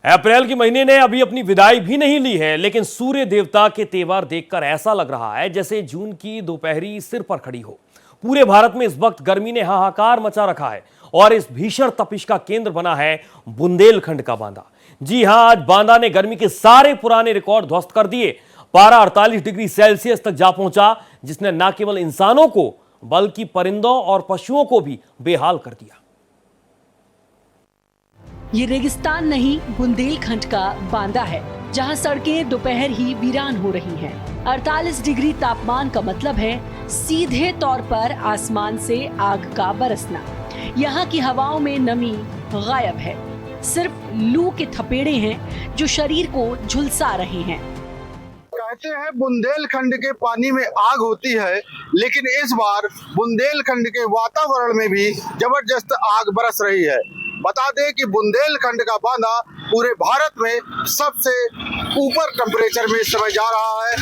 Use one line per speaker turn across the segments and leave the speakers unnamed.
अप्रैल के महीने ने अभी अपनी विदाई भी नहीं ली है, लेकिन सूर्य देवता के तेवर देखकर ऐसा लग रहा है जैसे जून की दोपहरी सिर पर खड़ी हो। पूरे भारत में इस वक्त गर्मी ने हाहाकार मचा रखा है और इस भीषण तपिश का केंद्र बना है बुंदेलखंड का बांदा। जी हां, आज बांदा ने गर्मी के सारे पुराने रिकॉर्ड ध्वस्त कर दिए। पारा 48 डिग्री सेल्सियस तक जा पहुंचा, जिसने न केवल इंसानों को बल्कि परिंदों और पशुओं को भी बेहाल कर दिया।
ये रेगिस्तान नहीं, बुंदेलखंड का बांदा है, जहां सड़कें दोपहर ही वीरान हो रही हैं। 48 डिग्री तापमान का मतलब है सीधे तौर पर आसमान से आग का बरसना। यहाँ की हवाओं में नमी गायब है, सिर्फ लू के थपेड़े हैं जो शरीर को झुलसा रहे हैं।
कहते हैं बुंदेलखंड के पानी में आग होती है, लेकिन इस बार बुंदेलखंड के वातावरण में भी जबरदस्त आग बरस रही है। बता दें कि बुंदेलखंड का बांदा पूरे भारत में सबसे ऊपर टेम्परेचर में इस समय जा रहा है।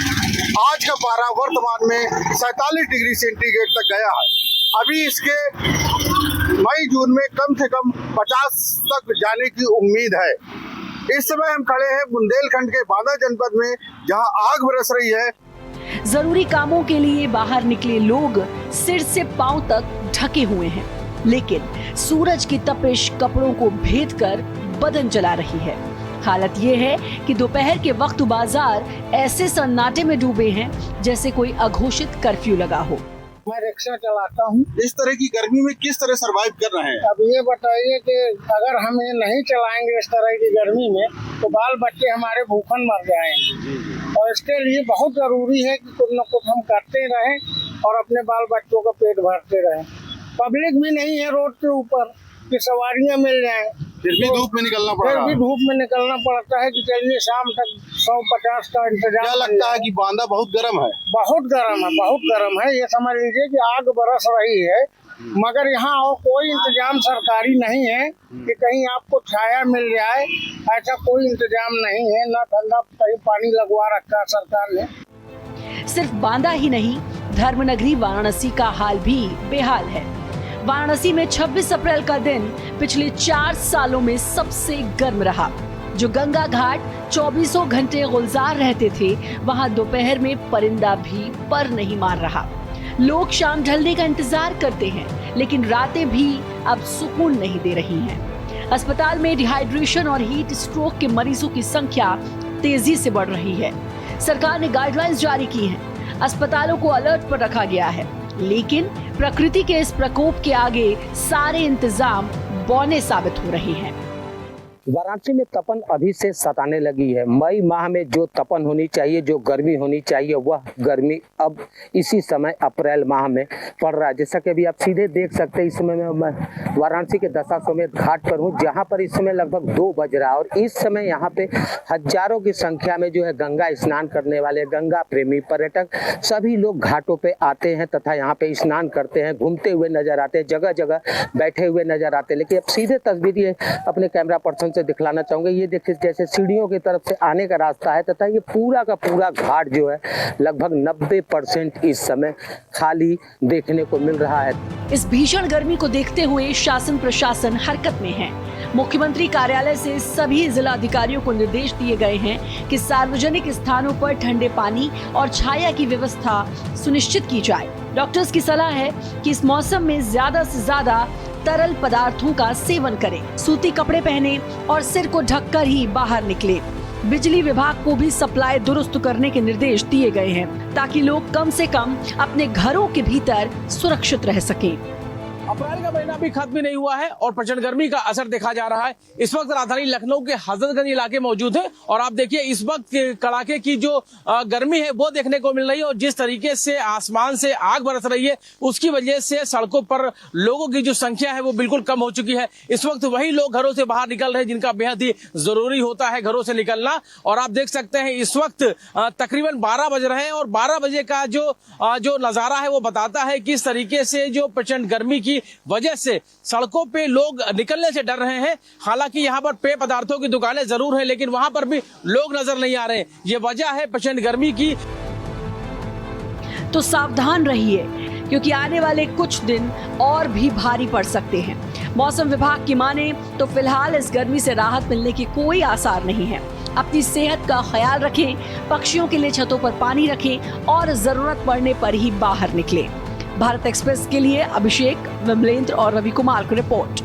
आज का पारा वर्तमान में 47 डिग्री सेंटीग्रेड तक गया है। अभी इसके मई जून में कम से कम 50 तक जाने की उम्मीद है। इस समय हम खड़े हैं बुंदेलखंड के बांदा जनपद में, जहां आग बरस रही है।
जरूरी कामों के लिए बाहर निकले लोग सिर से पांव तक ढके हुए हैं, लेकिन सूरज की तपिश कपड़ों को भेद कर बदन जला रही है। हालत ये है कि दोपहर के वक्त बाजार ऐसे सन्नाटे में डूबे हैं जैसे कोई अघोषित कर्फ्यू लगा हो।
मैं रिक्शा चलाता हूँ। इस तरह की गर्मी में किस तरह सरवाइव कर रहे हैं?
अब ये बताइए कि अगर हम ये नहीं चलाएंगे इस तरह की गर्मी में, तो बाल बच्चे हमारे भूखन मर जाएंगे। और इसके लिए बहुत जरूरी है कि कुछ न कुछ हम करते रहें और अपने बाल बच्चों का पेट भरते रहें। पब्लिक भी नहीं है रोड के ऊपर कि सवारियां मिल जाएं,
फिर भी धूप में निकलना पड़ रहा है।
फिर भी धूप में निकलना पड़ता है कि चलिए शाम तक 150 का इंतजाम।
क्या लगता है कि बांदा बहुत गर्म है?
बहुत गर्म है, बहुत गर्म है। ये समझ लीजिए कि आग बरस रही है, मगर यहाँ और कोई इंतजाम सरकारी नहीं है कि कहीं आपको छाया मिल जाए। ऐसा कोई इंतजाम नहीं है, ना ठंडा कहीं पानी लगवा रखा सरकार ने।
सिर्फ बांदा ही नहीं, धर्मनगरी वाराणसी का हाल भी बेहाल है। वाराणसी में 26 अप्रैल का दिन पिछले 4 सालों में सबसे गर्म रहा। जो गंगा घाट 24 घंटे गुलजार रहते थे, वहां दोपहर में परिंदा भी पर नहीं मार रहा। लोग शाम ढलने का इंतजार करते हैं, लेकिन रातें भी अब सुकून नहीं दे रही हैं। अस्पताल में डिहाइड्रेशन और हीट स्ट्रोक के मरीजों की संख्या तेजी से बढ़ रही है। सरकार ने गाइडलाइंस जारी की हैं, अस्पतालों को अलर्ट पर रखा गया है, लेकिन प्रकृति के इस प्रकोप के आगे सारे इंतजाम बौने साबित हो रहे हैं।
वाराणसी में तपन अभी से सताने लगी है। मई माह में जो तपन होनी चाहिए, जो गर्मी होनी चाहिए, वह गर्मी अब इसी समय अप्रैल माह में पड़ रहा है। जैसा कि अभी आप सीधे देख सकते हैं, इस समय मैं वाराणसी के दशाश्वमेध घाट पर हूँ, जहाँ पर इस समय लगभग 2 बज रहा है और इस समय यहाँ पे हजारों की संख्या में जो है गंगा स्नान करने वाले गंगा प्रेमी पर्यटक सभी लोग घाटों पे आते हैं तथा यहाँ पे स्नान करते हैं, घूमते हुए नजर आते हैं, जगह जगह बैठे हुए नजर आते हैं। लेकिन अब सीधे तस्वीर ये अपने कैमरा पर्सन से दिखलाना चाहूंगा। ये देखिए, जैसे सीढ़ियों की तरफ से आने का रास्ता है तथा ये पूरा का पूरा घाट जो है लगभग 90% इस समय खाली देखने को मिल रहा है।
इस भीषण गर्मी को देखते हुए शासन प्रशासन हरकत में है। मुख्यमंत्री कार्यालय से सभी जिला अधिकारियों को निर्देश दिए गए हैं कि सार्वजनिक स्थानों पर ठंडे पानी और छाया की व्यवस्था सुनिश्चित की जाए। डॉक्टर्स की सलाह है कि इस मौसम में ज्यादा से ज्यादा तरल पदार्थों का सेवन करें, सूती कपड़े पहने और सिर को ढककर ही बाहर निकले। बिजली विभाग को भी सप्लाई दुरुस्त करने के निर्देश दिए गए हैं, ताकि लोग कम से कम अपने घरों के भीतर सुरक्षित रह सकें।
अप्रैल का महीना भी खत्म ही नहीं हुआ है और प्रचंड गर्मी का असर देखा जा रहा है। इस वक्त राजधानी लखनऊ के हजरतगंज इलाके मौजूद है और आप देखिए इस वक्त कड़ाके की जो गर्मी है वो देखने को मिल रही है और जिस तरीके से आसमान से आग बरस रही है उसकी वजह से सड़कों पर लोगों की जो संख्या है वो बिल्कुल कम हो चुकी है। इस वक्त वही लोग घरों से बाहर निकल रहे हैं जिनका बेहद ही जरूरी होता है घरों से निकलना। और आप देख सकते हैं इस वक्त तकरीबन 12 बज रहे हैं और 12 बजे का जो नजारा है वो बताता है किस तरीके से जो प्रचंड गर्मी की वजह से सड़कों पे लोग निकलने से डर रहे हैं। हालांकि यहाँ पर पेय पदार्थों की दुकानें जरूर हैं, लेकिन वहां पर भी लोग नजर नहीं आ रहे हैं। ये वजह है प्रचंड गर्मी की।
तो सावधान रहिए, क्योंकि आने वाले कुछ दिन और भी भारी पड़ सकते हैं। मौसम विभाग की माने तो फिलहाल इस गर्मी से राहत मिलने की कोई आसार नहीं है। अपनी सेहत का ख्याल रखें, पक्षियों के लिए छतों पर पानी रखें और जरूरत पड़ने पर ही बाहर निकलें। भारत एक्सप्रेस के लिए अभिषेक, विमलेंद्र और रवि कुमार की रिपोर्ट।